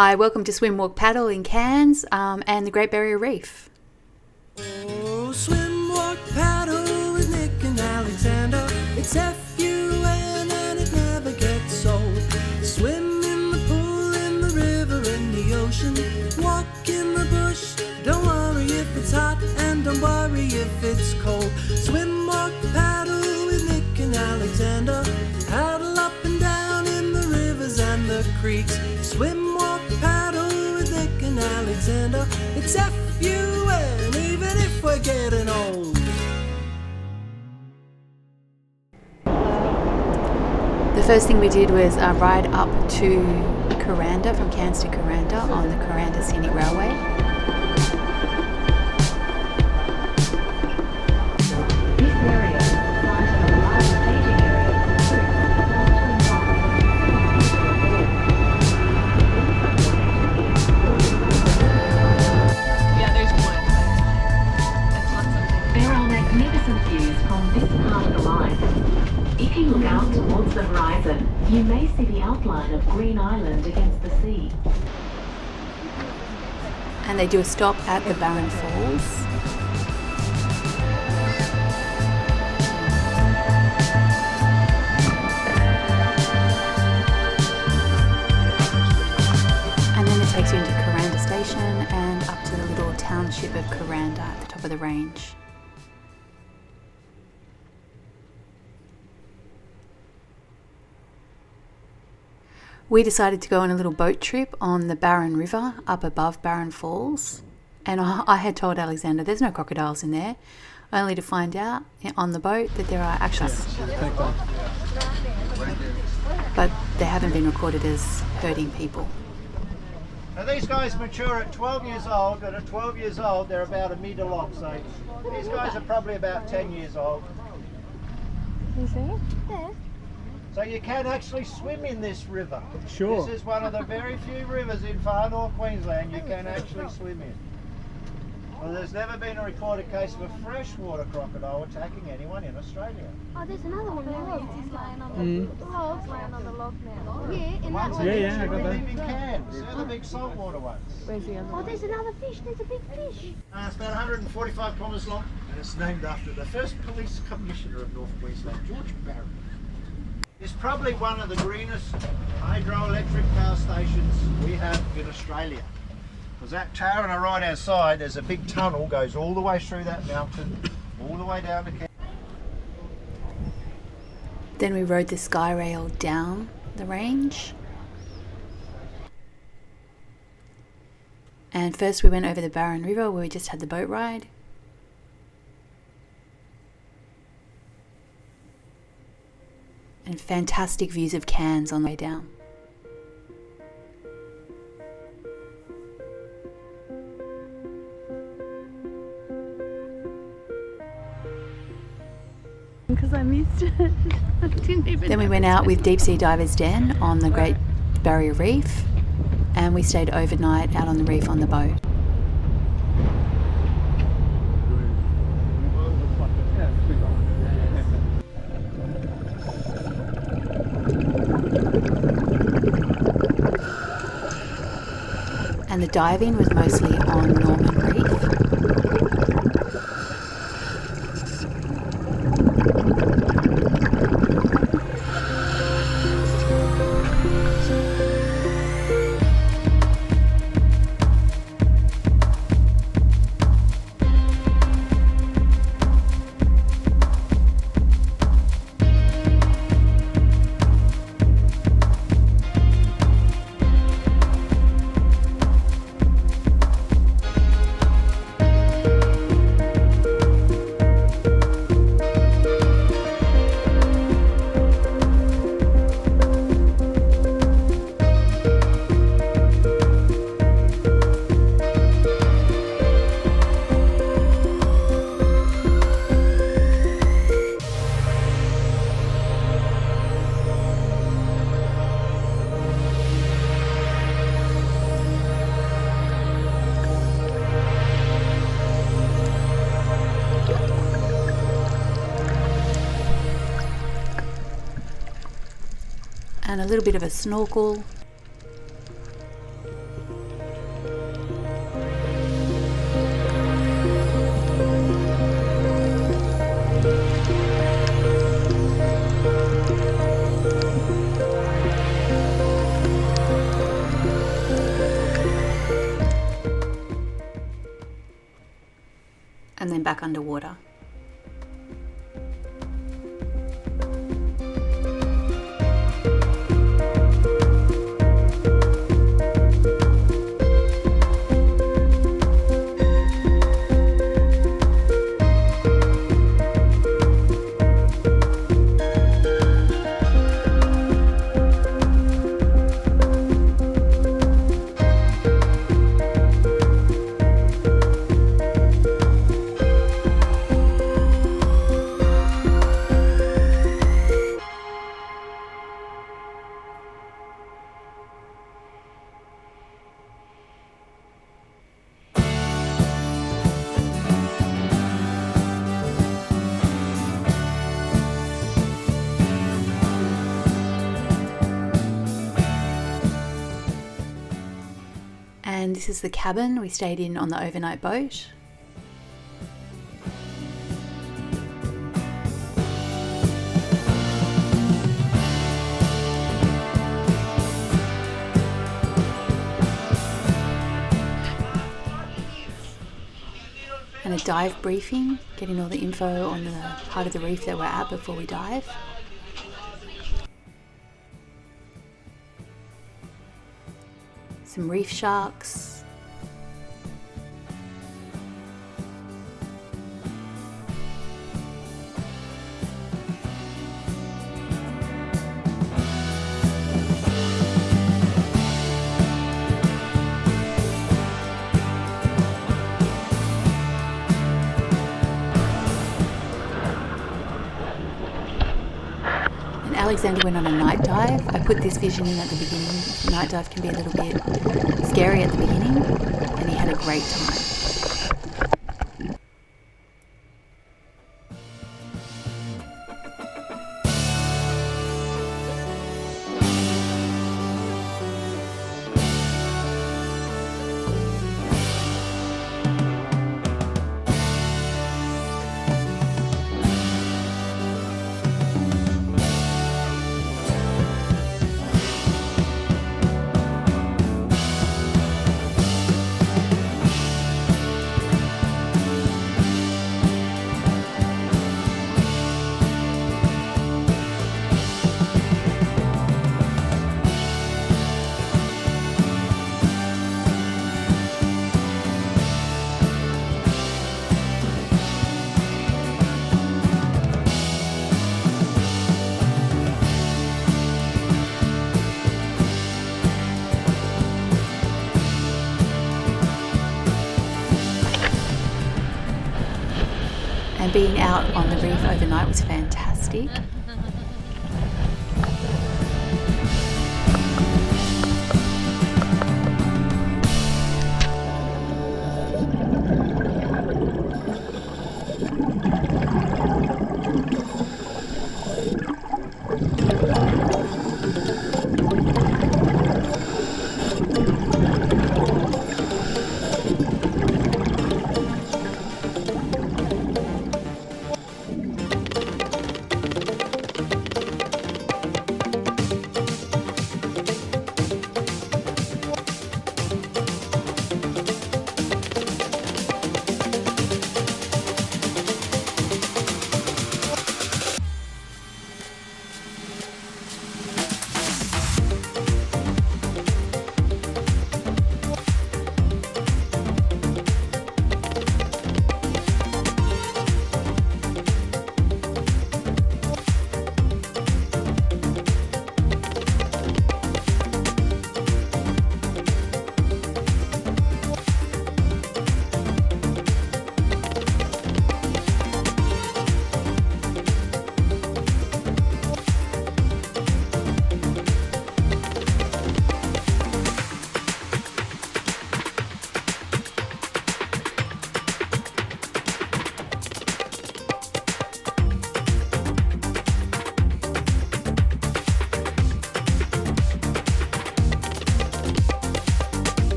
Hi, welcome to swimwalkpaddle in Cairns and the Great Barrier Reef. Oh, swimwalkpaddle with Nick and Alexander. It's F-U-N and it never gets old. Swim in the pool, in the river, in the ocean. Walk in the bush, don't worry if it's hot and don't worry if it's cold. Swimwalkpaddle with Nick and Alexander. Paddle up and down in the rivers and the creeks. Swimwalkpaddle with Nick and Alexander. It's F-U-N, even if we're getting old. The first thing we did was ride up to Kuranda, from Cairns to Kuranda on the Kuranda Scenic Railway. This area is the site of a large staging area for fruit. Yeah, there's one. That's not something. There are magnificent views from this part of the line. If you look out towards the horizon, you may see the outline of Green Island against the sea. And they do a stop at the Barren Falls. And then it takes you into Kuranda Station and up to the little township of Kuranda at the top of the range. We decided to go on a little boat trip on the Barren River up above Barren Falls, and I had told Alexander there's no crocodiles in there, only to find out on the boat that there are actually, but they haven't been recorded as hurting people. Now these guys mature at 12 years old, and at 12 years old they're about a metre long, so these guys are probably about 10 years old. Can you see it? Yeah. So you can actually swim in this river. Sure. This is one of the very few rivers in far north Queensland you can actually swim in. Well, there's never been a recorded case of a freshwater crocodile attacking anyone in Australia. Oh, there's another one there. He's lying on the log. He's lying on the log now. Yeah, in that Ones one. that Yeah, I usually got that. live in Cairns. They're the big saltwater ones. Where's the other Oh, there's another fish. There's a big fish. It's about 145 kilometres long, and it's named after the first police commissioner of North Queensland, Great Barrier Reef. It's probably one of the greenest hydroelectric power stations we have in Australia. Because that tower on the right hand side, there's a big tunnel, goes all the way through that mountain, all the way down to Cairns. Then we rode the Skyrail down the range. And first we went over the Barren River where we just had the boat ride. And fantastic views of Cairns on the way down. Because I missed it. I didn't even. Then we went out with Deep Sea Divers Den on the Great Barrier Reef, and we stayed overnight out on the reef on the boat. And the diving was mostly on Norman Reef. and a little bit of a snorkel. back underwater. And this is the cabin we stayed in on the overnight boat. And a dive briefing, getting all the info on the part of the reef that we're at before we dive. Some reef sharks. Alexander went on a night dive. I put this vision in at the beginning. Night dive can be a little bit scary at the beginning, and he had a great time. And being out on the reef overnight was fantastic.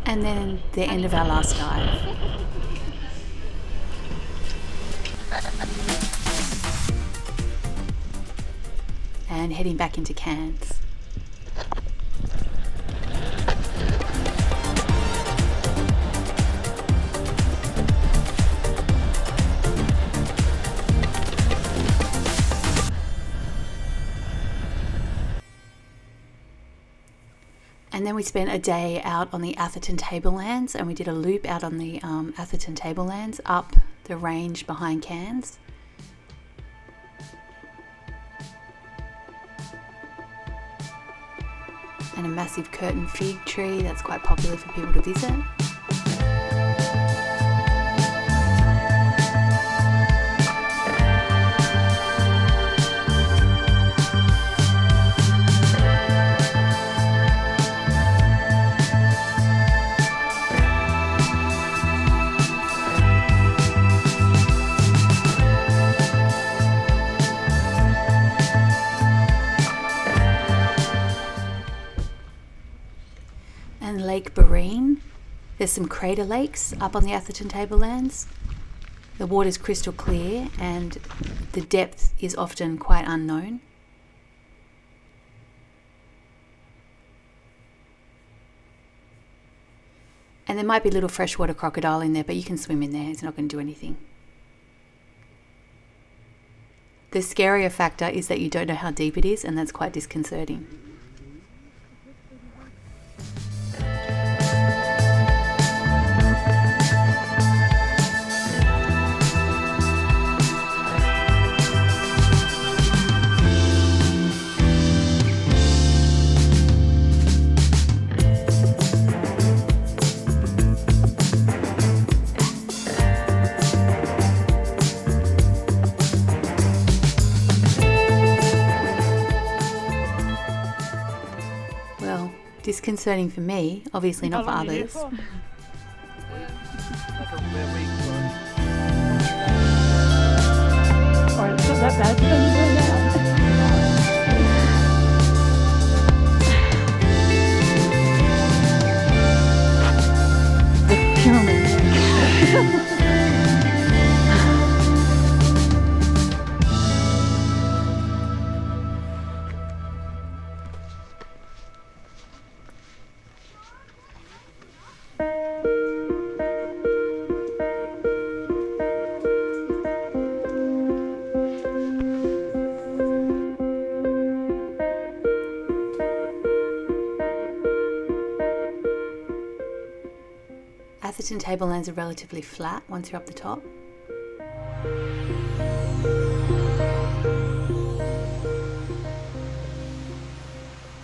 And then the end of our last dive. And heading back into Cairns. And then we spent a day out on the Atherton Tablelands, and we did a loop out on the Atherton Tablelands up the range behind Cairns. And a massive curtain fig tree that's quite popular for people to visit. And Lake Barrene. There's some crater lakes up on the Atherton Tablelands. The water's crystal clear and the depth is often quite unknown. And there might be a little freshwater crocodile in there, but you can swim in there, it's not going to do anything. The scarier factor is that you don't know how deep it is, and that's quite disconcerting. Disconcerting for me, obviously not for others. Alright, it's not that bad. Then burn out. The pyramid. Atherton Tablelands are relatively flat once you're up the top.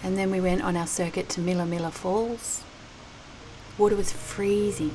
And then we went on our circuit to Milla Falls. Water was freezing.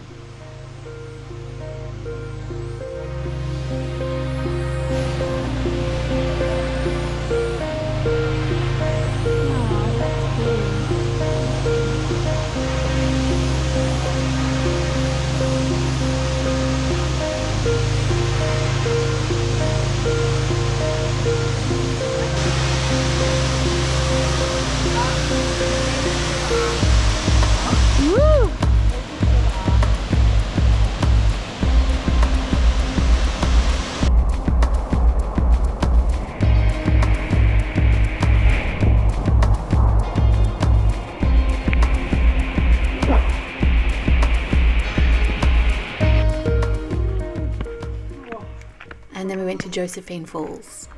And then we went to Josephine Falls.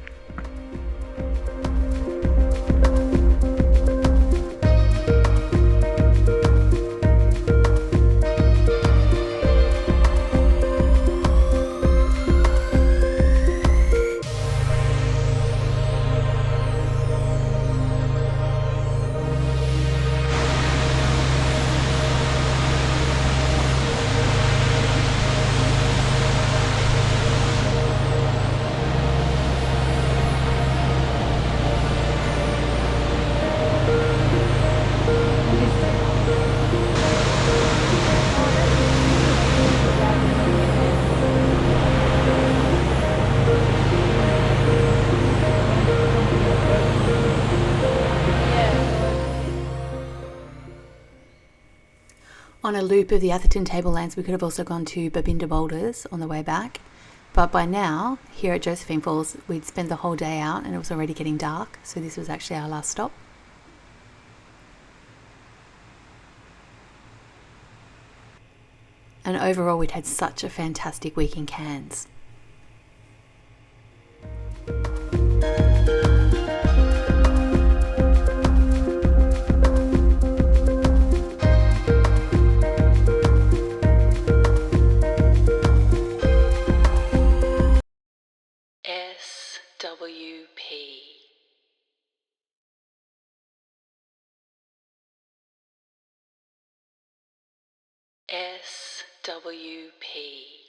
On a loop of the Atherton Tablelands, we could have also gone to Babinda Boulders on the way back. But by now, here at Josephine Falls, we'd spent the whole day out and it was already getting dark. So this was actually our last stop. And overall, we'd had such a fantastic week in Cairns. SWP